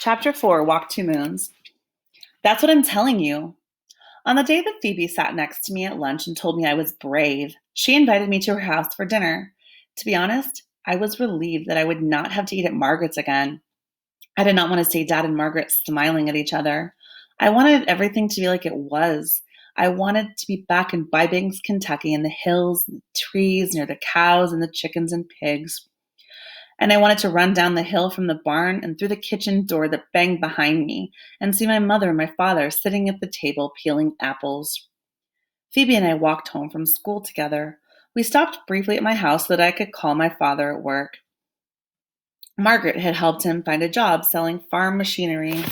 Chapter 4, Walk Two Moons. That's what I'm telling you. On the day that Phoebe sat next to me at lunch and told me I was brave, she invited me to her house for dinner. To be honest, I was relieved that I would not have to eat at Margaret's again. I did not want to see Dad and Margaret smiling at each other. I wanted everything to be like it was. I wanted to be back in Bybanks, Kentucky, in the hills, and the trees, near the cows and the chickens and pigs. And I wanted to run down the hill from the barn and through the kitchen door that banged behind me and see my mother and my father sitting at the table peeling apples. Phoebe and I walked home from school together. We stopped briefly at my house so that I could call my father at work. Margaret had helped him find a job selling farm machinery.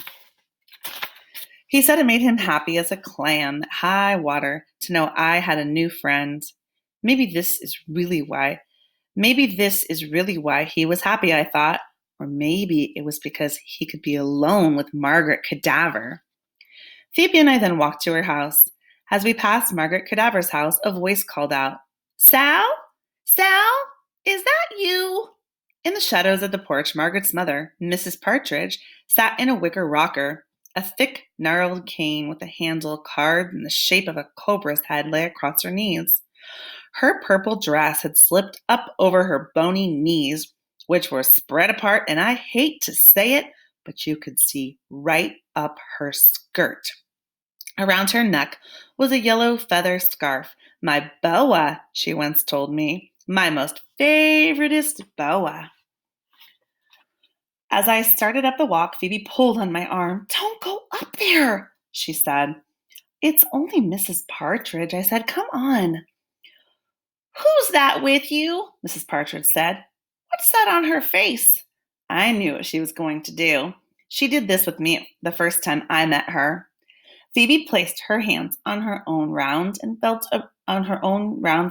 He said it made him happy as a clam at high water to know I had a new friend. Maybe this is really why he was happy, I thought. Or maybe it was because he could be alone with Margaret Cadaver. Phoebe and I then walked to her house. As we passed Margaret Cadaver's house, a voice called out, "Sal? Sal? Is that you?" In the shadows of the porch, Margaret's mother, Mrs. Partridge, sat in a wicker rocker. A thick, gnarled cane with a handle carved in the shape of a cobra's head lay across her knees. Her purple dress had slipped up over her bony knees, which were spread apart, and I hate to say it, but you could see right up her skirt. Around her neck was a yellow feather scarf. My boa, she once told me. My most favoritist boa. As I started up the walk, Phoebe pulled on my arm. "Don't go up there," she said. "It's only Mrs. Partridge," I said. "Come on." "Who's that with you?" Mrs. Partridge said. "What's that on her face?" I knew what she was going to do. She did this with me the first time I met her. Phoebe placed her hands on her own round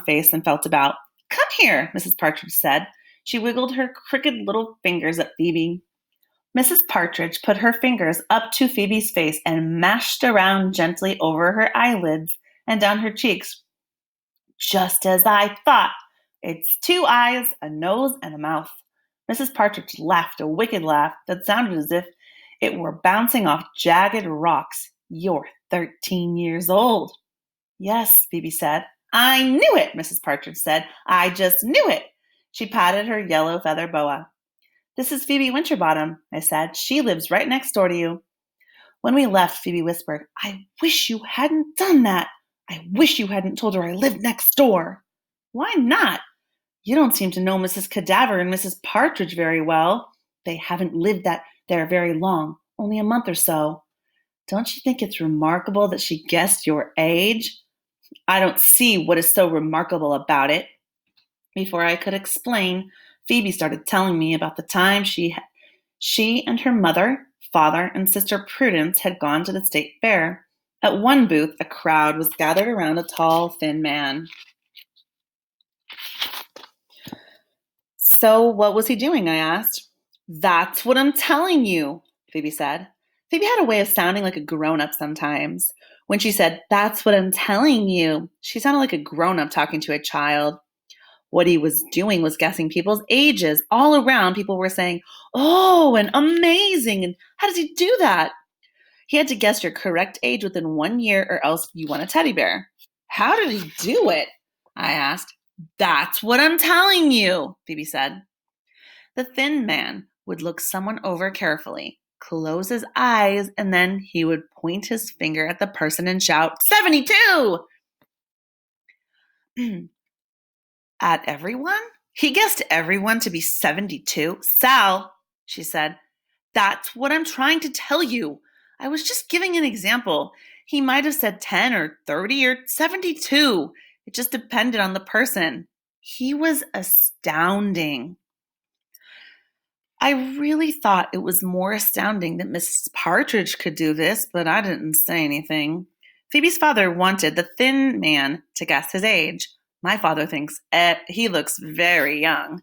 face and felt about. "Come here," Mrs. Partridge said. She wiggled her crooked little fingers at Phoebe. Mrs. Partridge put her fingers up to Phoebe's face and mashed around gently over her eyelids and down her cheeks. "Just as I thought. It's 2 eyes, a nose, and a mouth." Mrs. Partridge laughed a wicked laugh that sounded as if it were bouncing off jagged rocks. "You're 13 years old." "Yes," Phoebe said. "I knew it," Mrs. Partridge said. "I just knew it." She patted her yellow feather boa. "This is Phoebe Winterbottom," I said. "She lives right next door to you." When we left, Phoebe whispered, "I wish you hadn't done that. I wish you hadn't told her I lived next door." "Why not?" "You don't seem to know Mrs. Cadaver and Mrs. Partridge very well. They haven't lived there very long, only a month or so. Don't you think it's remarkable that she guessed your age?" "I don't see what is so remarkable about it." Before I could explain, Phoebe started telling me about the time she and her mother, father, and sister Prudence had gone to the state fair. At one booth, a crowd was gathered around a tall, thin man. "So what was he doing?" I asked. "That's what I'm telling you," Phoebe said. Phoebe had a way of sounding like a grown-up sometimes. When she said, "That's what I'm telling you," she sounded like a grown-up talking to a child. What he was doing was guessing people's ages. All around, people were saying, "Oh, and amazing, and how does he do that?" He had to guess your correct age within 1 year or else you won a teddy bear. "How did he do it?" I asked. "That's what I'm telling you," Phoebe said. The thin man would look someone over carefully, close his eyes, and then he would point his finger at the person and shout, 72! At everyone? He guessed everyone to be 72. "Sal," she said, "that's what I'm trying to tell you. I was just giving an example. He might have said 10 or 30 or 72. It just depended on the person." He was astounding. I really thought it was more astounding that Mrs. Partridge could do this, but I didn't say anything. Phoebe's father wanted the thin man to guess his age. My father thinks he looks very young,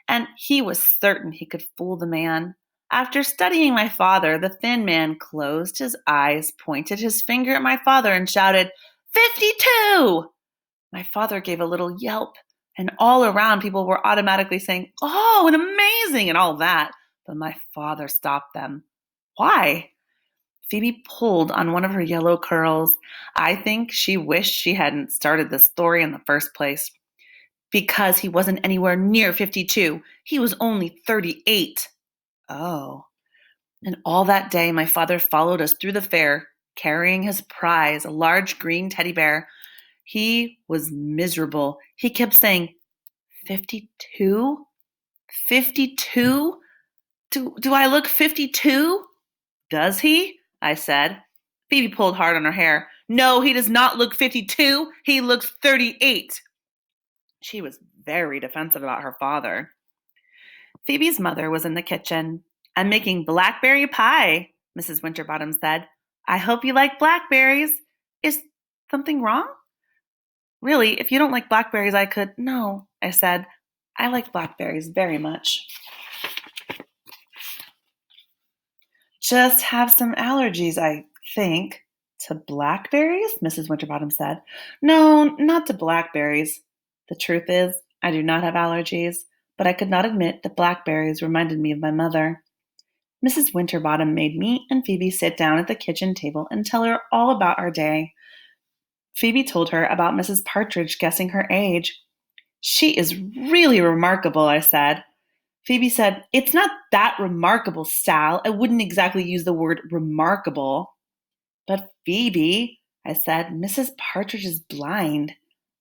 and he was certain he could fool the man. After studying my father, the thin man closed his eyes, pointed his finger at my father, and shouted, 52! My father gave a little yelp, and all around people were automatically saying, "Oh, and amazing," and all that. But my father stopped them. Why? Phoebe pulled on one of her yellow curls. I think she wished she hadn't started the story in the first place. Because he wasn't anywhere near 52. He was only 38. Oh. And all that day, my father followed us through the fair, carrying his prize, a large green teddy bear. He was miserable. He kept saying, 52? 52? Do I look 52? Does he? I said. Phoebe pulled hard on her hair. No, he does not look 52. He looks 38. She was very defensive about her father. Phoebe's mother was in the kitchen. I'm making blackberry pie, Mrs. Winterbottom said. I hope you like blackberries. Is something wrong? Really, if you don't like blackberries, I could. No, I said. I like blackberries very much. Just have some allergies, I think. To blackberries? Mrs. Winterbottom said. No, not to blackberries. The truth is, I do not have allergies, but I could not admit that blackberries reminded me of my mother. Mrs. Winterbottom made me and Phoebe sit down at the kitchen table and tell her all about our day. Phoebe told her about Mrs. Partridge guessing her age. She is really remarkable, I said. Phoebe said, It's not that remarkable, Sal. I wouldn't exactly use the word remarkable. But Phoebe, I said, Mrs. Partridge is blind.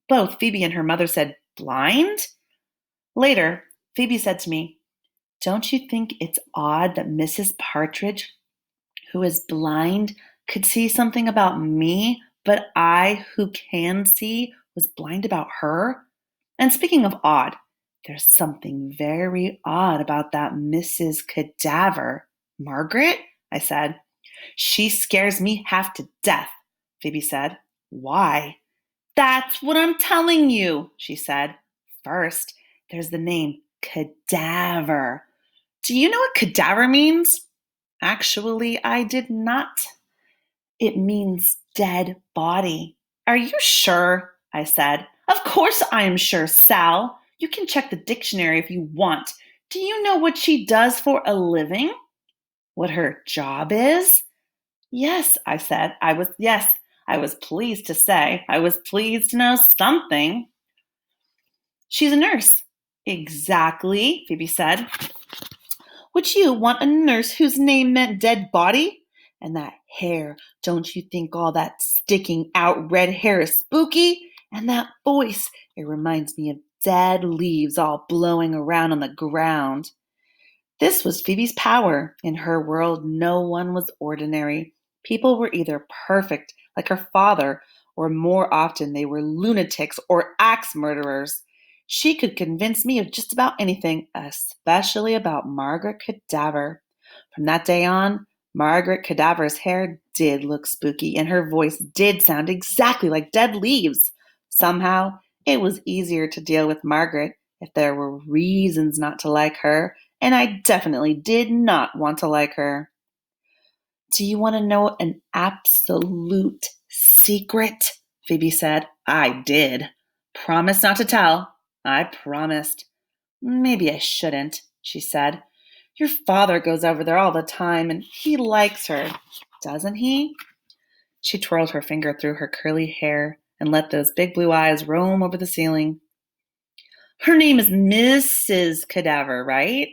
Both Phoebe and her mother said, Blind? Later, Phoebe said to me, Don't you think it's odd that Mrs. Partridge, who is blind, could see something about me, but I, who can see, was blind about her? And speaking of odd, there's something very odd about that Mrs. Cadaver. Margaret? I said. She scares me half to death, Phoebe said. Why? That's what I'm telling you, she said. First, there's the name Cadaver. Do you know what cadaver means? Actually, I did not. It means dead body. Are you sure? I said. Of course I am sure, Sal. You can check the dictionary if you want. Do you know what she does for a living? What her job is? Yes, I said. I was pleased to say. I was pleased to know something. She's a nurse. Exactly, Phoebe said. Would you want a nurse whose name meant dead body? And that hair, don't you think all that sticking out red hair is spooky? And that voice, it reminds me of dead leaves all blowing around on the ground. This was Phoebe's power. In her world, no one was ordinary. People were either perfect, like her father, or more often they were lunatics or axe murderers. She could convince me of just about anything, especially about Margaret Cadaver. From that day on, Margaret Cadaver's hair did look spooky, and her voice did sound exactly like dead leaves. Somehow, it was easier to deal with Margaret if there were reasons not to like her, and I definitely did not want to like her. Do you want to know an absolute secret? Phoebe said. I did. Promise not to tell. I promised. Maybe I shouldn't, she said. Your father goes over there all the time, and he likes her, doesn't he? She twirled her finger through her curly hair and let those big blue eyes roam over the ceiling. Her name is Mrs. Cadaver, right?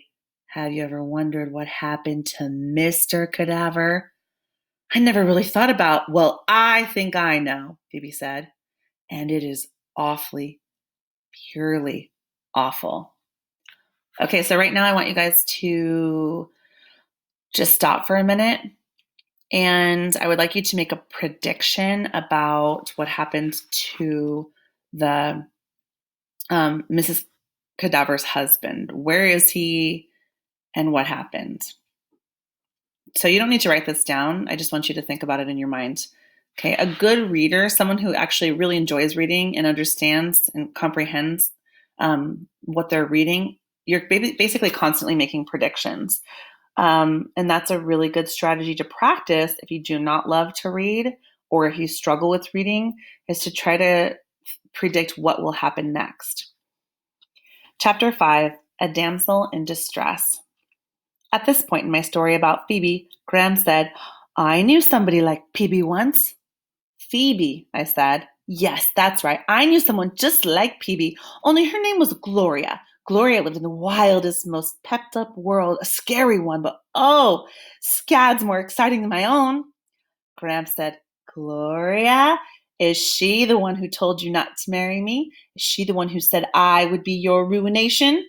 Have you ever wondered what happened to Mr. Cadaver? I never really thought about, well, I think I know, Phoebe said. And it is awfully, purely awful. Okay, so right now I want you guys to just stop for a minute. And I would like you to make a prediction about what happened to the Mrs. Cadaver's husband. Where is he and what happened? So you don't need to write this down. I just want you to think about it in your mind. Okay, a good reader, someone who actually really enjoys reading and understands and comprehends what they're reading, you're basically constantly making predictions. And that's a really good strategy to practice if you do not love to read or if you struggle with reading, is to try to predict what will happen next. Chapter 5, A Damsel in Distress. At this point in my story about Phoebe, Graham said, I knew somebody like Phoebe once. Phoebe, I said. Yes, that's right. I knew someone just like Phoebe, only her name was Gloria. Gloria lived in the wildest, most pepped up world, a scary one, but oh, scads more exciting than my own. Graham said, Gloria? Is she the one who told you not to marry me? Is she the one who said I would be your ruination?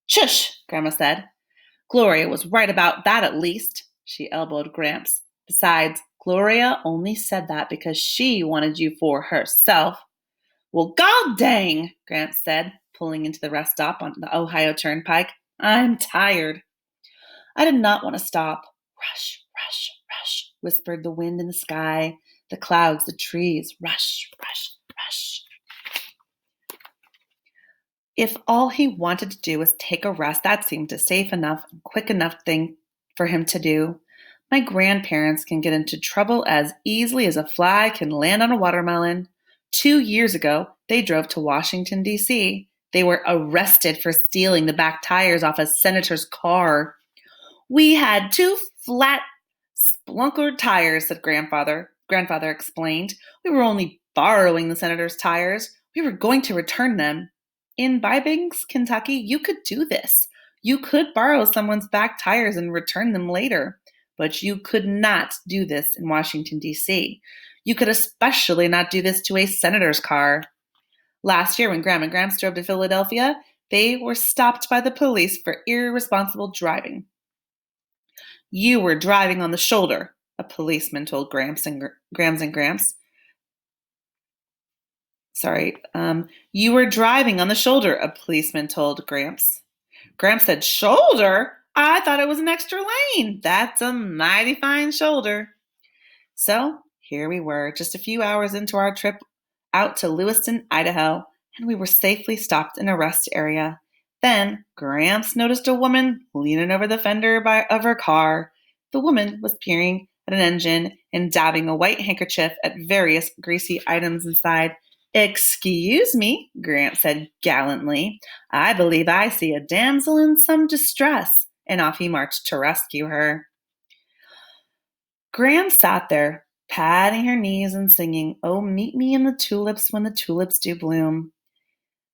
Shush, Grandma said. Gloria was right about that at least. She elbowed Gramps. Besides, Gloria only said that because she wanted you for herself. Well, god dang, Gramps said, pulling into the rest stop on the Ohio Turnpike. I'm tired. I did not want to stop. Rush, rush, rush, whispered the wind in the sky, the clouds, the trees. Rush, rush, rush. If all he wanted to do was take a rest, that seemed a safe enough and quick enough thing for him to do. My grandparents can get into trouble as easily as a fly can land on a watermelon. 2 years ago, they drove to Washington, D.C. They were arrested for stealing the back tires off a senator's car. We had 2 flat, splunkered tires, said Grandfather. Grandfather explained. We were only borrowing the senator's tires. We were going to return them. In Bybanks, Kentucky, you could do this. You could borrow someone's back tires and return them later. But you could not do this in Washington, D.C. You could especially not do this to a senator's car. Last year, when Graham and Gramps drove to Philadelphia, they were stopped by the police for irresponsible driving. You were driving on the shoulder, a policeman told Gramps and Gramps. You were driving on the shoulder, a policeman told Gramps. Gramps said, shoulder? I thought it was an extra lane. That's a mighty fine shoulder. So here we were, just a few hours into our trip out to Lewiston, Idaho, and we were safely stopped in a rest area. Then Gramps noticed a woman leaning over the fender of her car. The woman was peering at an engine and dabbing a white handkerchief at various greasy items inside. Excuse me, Gramps said gallantly. I believe I see a damsel in some distress. And off he marched to rescue her. Gramps sat there, patting her knees and singing, Oh, meet me in the tulips when the tulips do bloom.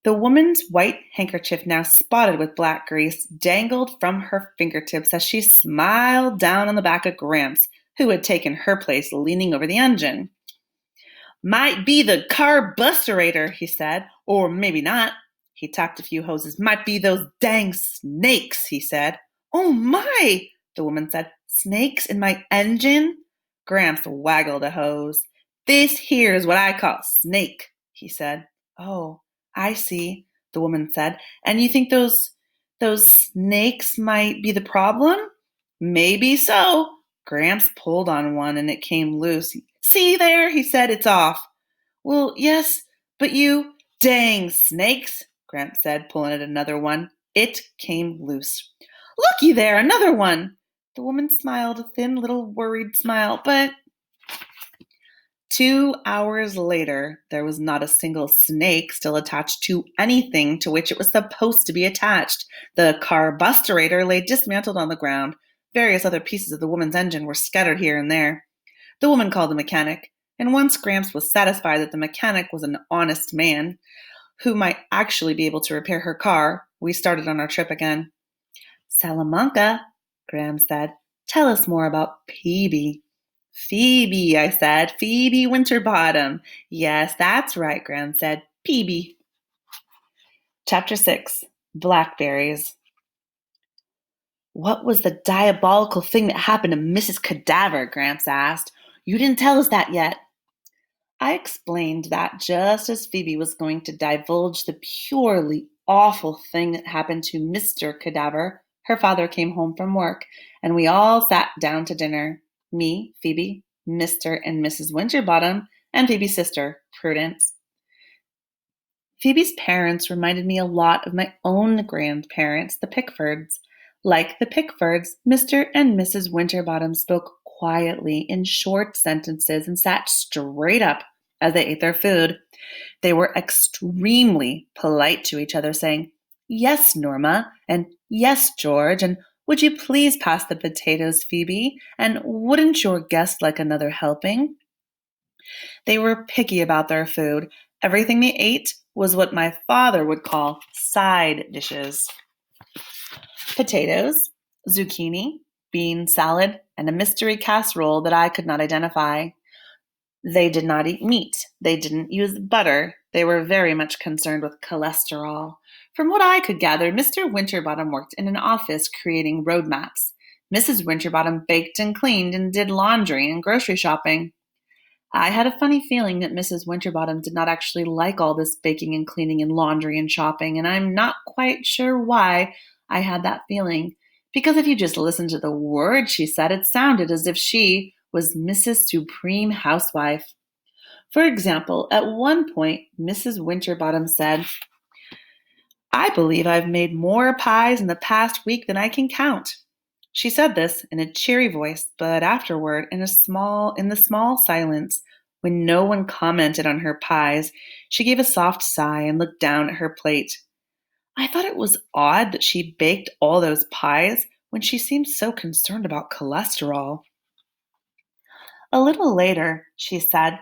The woman's white handkerchief, now spotted with black grease, dangled from her fingertips as she smiled down on the back of Gramps, who had taken her place leaning over the engine. Might be the carbusterator, he said, or maybe not. He tapped a few hoses. Might be those dang snakes, he said. Oh my, the woman said. Snakes in my engine? Gramps waggled a hose. This here's what I call snake, he said. Oh, I see, the woman said. And you think those snakes might be the problem? Maybe so. Gramps pulled on one and it came loose. See there, he said, it's off. Well, yes, but you, dang snakes, Gramps said, pulling at another one. It came loose. Looky there, another one. The woman smiled, a thin little worried smile, but 2 hours later, there was not a single snake still attached to anything to which it was supposed to be attached. The carbusterator lay dismantled on the ground. Various other pieces of the woman's engine were scattered here and there. The woman called the mechanic, and once Gramps was satisfied that the mechanic was an honest man who might actually be able to repair her car, we started on our trip again. Salamanca, Graham said, tell us more about Phoebe. Phoebe, I said. Phoebe Winterbottom. Yes, that's right, Graham said. Phoebe. Chapter 6, Blackberries. What was the diabolical thing that happened to Mrs. Cadaver? Gramps asked. You didn't tell us that yet. I explained that just as Phoebe was going to divulge the purely awful thing that happened to Mr. Cadaver, her father came home from work, and we all sat down to dinner. Me, Phoebe, Mr. and Mrs. Winterbottom, and Phoebe's sister, Prudence. Phoebe's parents reminded me a lot of my own grandparents, the Pickfords. Like the Pickfords, Mr. and Mrs. Winterbottom spoke quietly in short sentences and sat straight up as they ate their food. They were extremely polite to each other, saying, Yes, Norma, and yes, George, and Would you please pass the potatoes, Phoebe? And wouldn't your guest like another helping? They were picky about their food. Everything they ate was what my father would call side dishes: potatoes, zucchini, bean salad, and a mystery casserole that I could not identify. They did not eat meat. They didn't use butter. They were very much concerned with cholesterol. From what I could gather, Mr. Winterbottom worked in an office creating road maps. Mrs. Winterbottom baked and cleaned and did laundry and grocery shopping. I had a funny feeling that Mrs. Winterbottom did not actually like all this baking and cleaning and laundry and shopping, and I'm not quite sure why I had that feeling. Because if you just listened to the words she said, it sounded as if she was Mrs. Supreme Housewife. For example, at one point, Mrs. Winterbottom said, "I believe I've made more pies in the past week than I can count." She said this in a cheery voice, but afterward, in the small silence, when no one commented on her pies, she gave a soft sigh and looked down at her plate. I thought it was odd that she baked all those pies when she seemed so concerned about cholesterol. A little later, she said,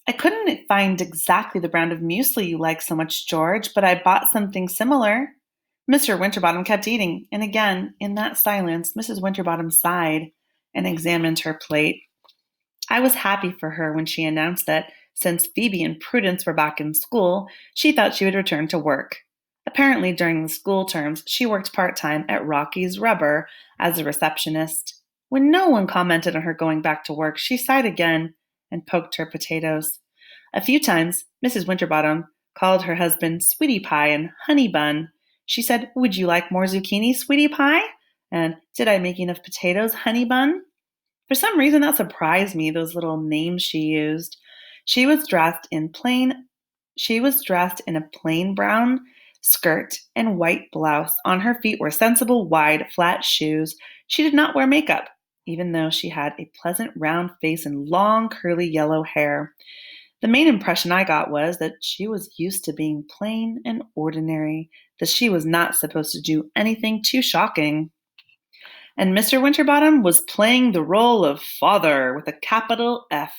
"I couldn't find exactly the brand of muesli you like so much, George, but I bought something similar." Mr. Winterbottom kept eating, and again, in that silence, Mrs. Winterbottom sighed and examined her plate. I was happy for her when she announced that, since Phoebe and Prudence were back in school, she thought she would return to work. Apparently, during the school terms, she worked part-time at Rocky's Rubber as a receptionist. When no one commented on her going back to work, she sighed again and poked her potatoes. A few times, Mrs. Winterbottom called her husband Sweetie Pie and Honey Bun. She said, "Would you like more zucchini, Sweetie Pie?" And "Did I make enough potatoes, Honey Bun?" For some reason, that surprised me, those little names she used. She was dressed in plain she was dressed in a plain brown skirt and white blouse. On her feet were sensible, wide, flat shoes. She did not wear makeup, even though she had a pleasant round face and long, curly yellow hair. The main impression I got was that she was used to being plain and ordinary, that she was not supposed to do anything too shocking. And Mr. Winterbottom was playing the role of father with a capital F.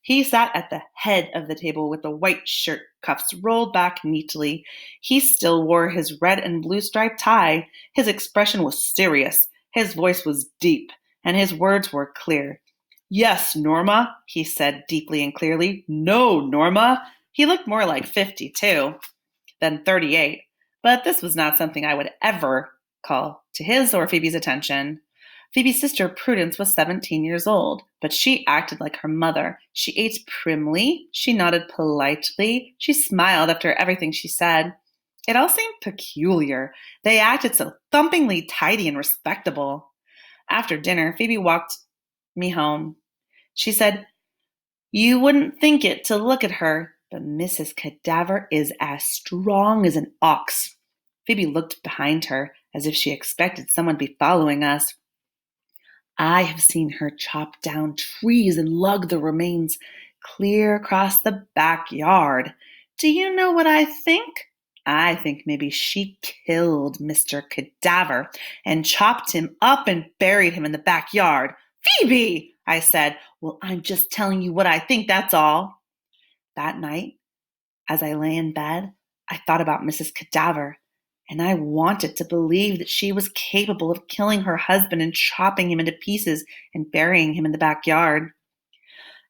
He sat at the head of the table with the white shirt cuffs rolled back neatly. He still wore his red and blue striped tie. His expression was serious. His voice was deep, and his words were clear. "Yes, Norma," he said deeply and clearly. "No, Norma." He looked more like 52 than 38, but this was not something I would ever call to his or Phoebe's attention. Phoebe's sister Prudence was 17 years old, but she acted like her mother. She ate primly, she nodded politely, she smiled after everything she said. It all seemed peculiar. They acted so thumpingly tidy and respectable. After dinner, Phoebe walked me home. She said, "You wouldn't think it to look at her, but Mrs. Cadaver is as strong as an ox." Phoebe looked behind her as if she expected someone to be following us. "I have seen her chop down trees and lug the remains clear across the backyard. Do you know what I think? I think maybe she killed Mr. Cadaver and chopped him up and buried him in the backyard." "Phoebe!" I said. "Well, I'm just telling you what I think, that's all." That night, as I lay in bed, I thought about Mrs. Cadaver, and I wanted to believe that she was capable of killing her husband and chopping him into pieces and burying him in the backyard.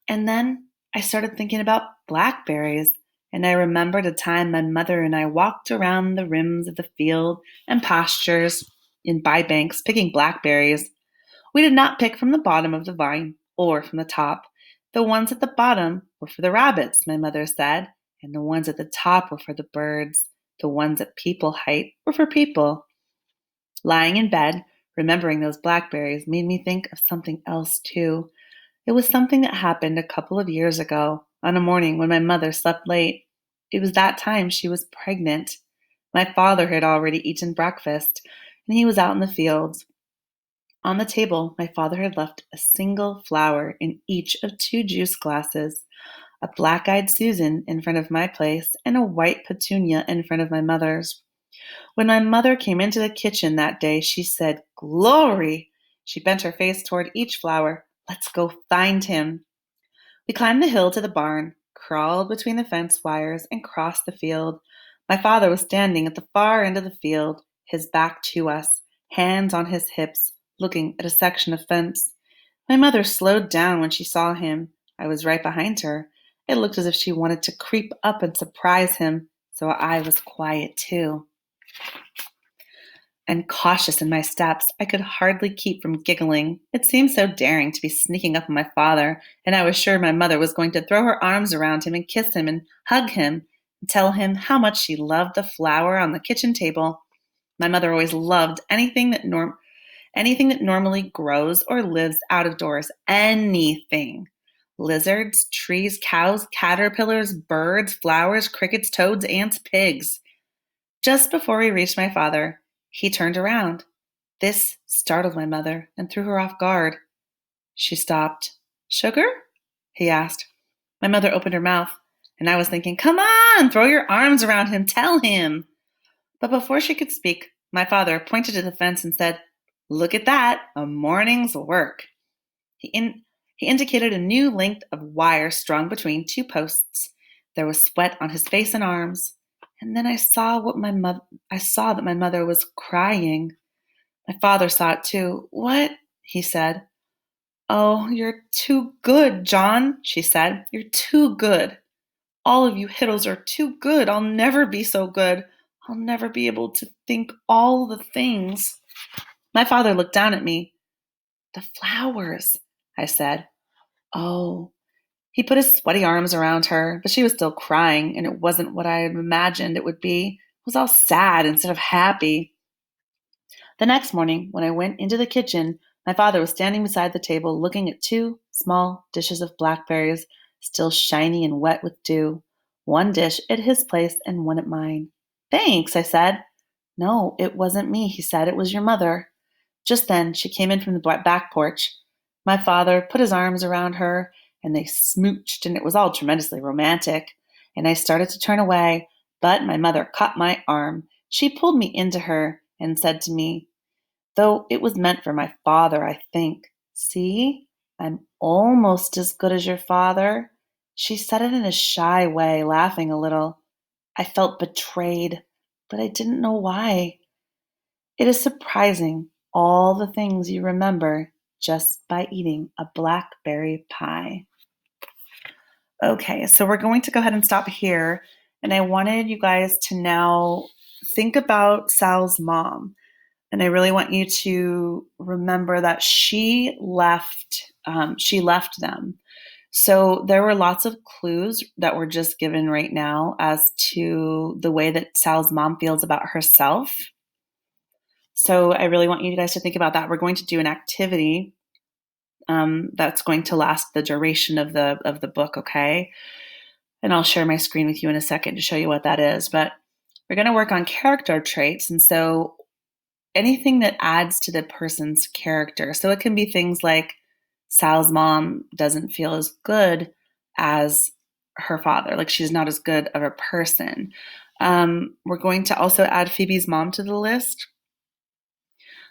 And then I started thinking about blackberries, and I remembered a time my mother and I walked around the rims of the field and pastures in by banks picking blackberries. We did not pick from the bottom of the vine or from the top. The ones at the bottom were for the rabbits, my mother said, and the ones at the top were for the birds. The ones at people height were for people. Lying in bed, remembering those blackberries made me think of something else too. It was something that happened a couple of years ago on a morning when my mother slept late. It was that time she was pregnant. My father had already eaten breakfast, and he was out in the fields. On the table, my father had left a single flower in each of 2 juice glasses, a black-eyed Susan in front of my place and a white petunia in front of my mother's. When my mother came into the kitchen that day, she said, "Glory!" She bent her face toward each flower. "Let's go find him." We climbed the hill to the barn, crawled between the fence wires, and crossed the field. My father was standing at the far end of the field, his back to us, hands on his hips, looking at a section of fence. My mother slowed down when she saw him. I was right behind her. It looked as if she wanted to creep up and surprise him, so I was quiet too and cautious in my steps. I could hardly keep from giggling. It seemed so daring to be sneaking up on my father, and I was sure my mother was going to throw her arms around him and kiss him and hug him and tell him how much she loved the flower on the kitchen table. My mother always loved anything that normally grows or lives out of doors. Anything. Lizards, trees, cows, caterpillars, birds, flowers, crickets, toads, ants, pigs. Just before we reached my father, he turned around. This startled my mother and threw her off guard. She stopped. "Sugar?" he asked. My mother opened her mouth, and I was thinking, "Come on, throw your arms around him, tell him." But before she could speak, my father pointed to the fence and said, "Look at that, a morning's work." He indicated a new length of wire strung between two posts. There was sweat on his face and arms. And then I saw that my mother was crying. My father saw it too. "What?" he said. "Oh, you're too good, John," she said. "You're too good. All of you Hiddles are too good. I'll never be so good. I'll never be able to think all the things." My father looked down at me. "The flowers," I said. "Oh." He put his sweaty arms around her, but she was still crying, and it wasn't what I had imagined it would be. It was all sad instead of happy. The next morning, when I went into the kitchen, my father was standing beside the table looking at two small dishes of blackberries, still shiny and wet with dew. One dish at his place and one at mine. "Thanks," I said. "No, it wasn't me," he said. "It was your mother." Just then, she came in from the back porch. My father put his arms around her, and they smooched, and it was all tremendously romantic. And I started to turn away, but my mother caught my arm. She pulled me into her and said to me, though it was meant for my father, I think, "See, I'm almost as good as your father." She said it in a shy way, laughing a little. I felt betrayed, but I didn't know why. It is surprising all the things you remember just by eating a blackberry pie. Okay, so we're going to go ahead and stop here. And I wanted you guys to now think about Sal's mom. And I really want you to remember that she left them. So there were lots of clues that were just given right now as to the way that Sal's mom feels about herself. So I really want you guys to think about that. We're going to do an activity that's going to last the duration of the book, okay? And I'll share my screen with you in a second to show you what that is. But we're going to work on character traits, and so anything that adds to the person's character. So it can be things like Sal's mom doesn't feel as good as her father, like she's not as good of a person. We're going to also add Phoebe's mom to the list.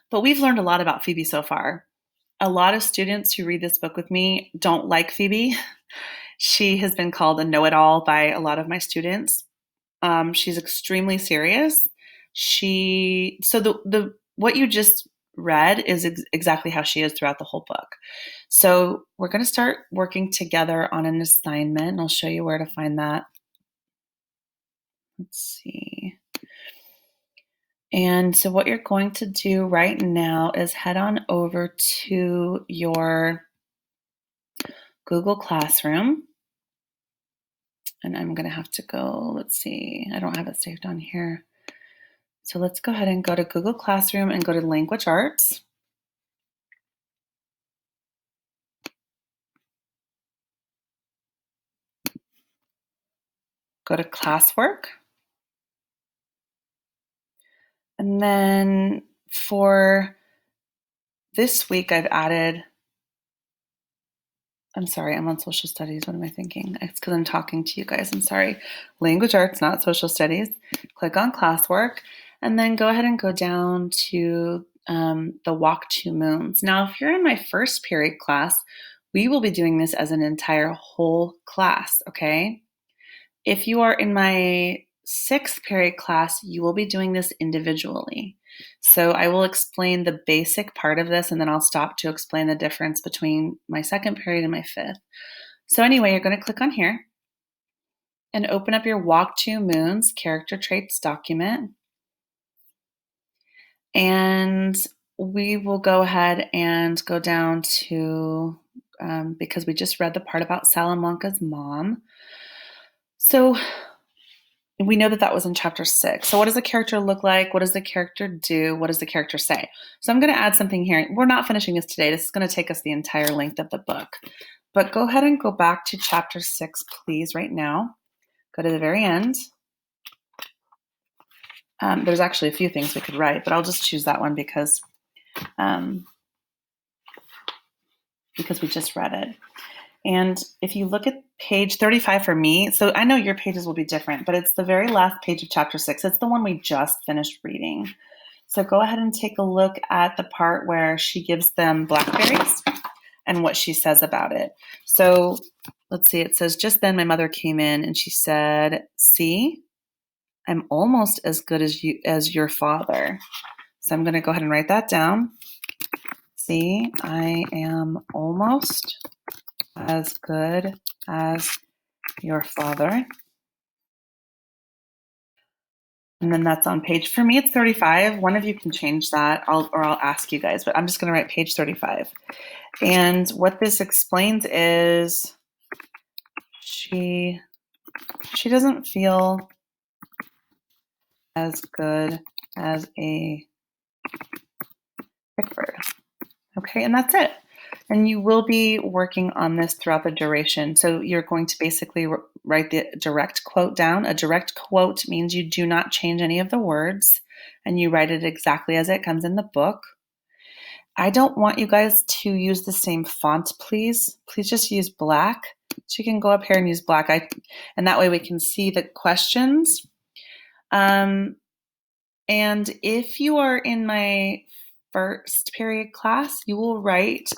But we've learned a lot about Phoebe so far. A lot of students who read this book with me don't like Phoebe. She has been called a know-it-all by a lot of my students. She's extremely serious. What you just read is exactly how she is throughout the whole book. So we're going to start working together on an assignment. I'll show you where to find that. Let's see. And so what you're going to do right now is head on over to your Google Classroom. And I'm going to have to go, let's see, I don't have it saved on here. So let's go ahead and go to Google Classroom and go to Language Arts. Go to Classwork. And then for this week, I'm on social studies. What am I thinking? It's because I'm talking to you guys. I'm sorry. Language arts, not social studies. Click on classwork. And then go ahead and go down to the walk two moons. Now, if you're in my first period class, we will be doing this as an entire whole class, okay? If you are in my sixth period class, you will be doing this individually. So I will explain the basic part of this and then I'll stop to explain the difference between my second period and my fifth. So anyway, you're going to click on here and open up your Walk Two Moons character traits document. And we will go ahead and go down to, because we just read the part about Salamanca's mom. So we know that that was in chapter 6. So what does the character look like? What does the character do? What does the character say? So I'm going to add something here. We're not finishing this today. This is going to take us the entire length of the book. But go ahead and go back to chapter 6, please, right now. Go to the very end. There's actually a few things we could write, but I'll just choose that one because we just read it. And if you look at page 35 for me, so I know your pages will be different, but it's the very last page of chapter 6. It's the one we just finished reading. So go ahead and take a look at the part where she gives them blackberries and what she says about it. So let's see, it says, just then my mother came in and she said, see, I'm almost as good as your father. So I'm going to go ahead and write that down. See, I am almost as good as your father. And then that's on page, for me, it's 35. One of you can change that, I'll ask you guys, but I'm just going to write page 35. And what this explains is she doesn't feel as good as a Pickford. Okay, and that's it. And you will be working on this throughout the duration. So you're going to basically write the direct quote down. A direct quote means you do not change any of the words and you write it exactly as it comes in the book. I don't want you guys to use the same font, please. Please just use black. So you can go up here and use black. And that way we can see the questions. And if you are in my first period class, you will write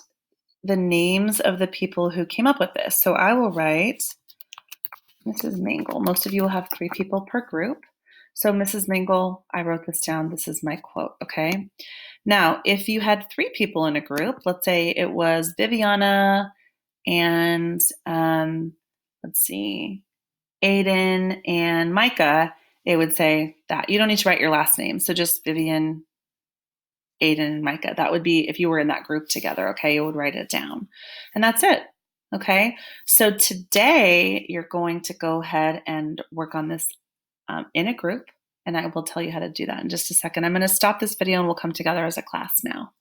the names of the people who came up with this. So I will write Mrs. Mangle. Most of you will have 3 people per group. So Mrs. Mangle, I wrote this down. This is my quote, okay? Now, if you had 3 people in a group, let's say it was Viviana and, let's see, Aiden and Micah, it would say that. You don't need to write your last name. So just Vivian, Aiden, and Micah. That would be if you were in that group together, okay? You would write it down. And that's it, okay? So today, you're going to go ahead and work on this in a group, and I will tell you how to do that in just a second. I'm going to stop this video, and we'll come together as a class now.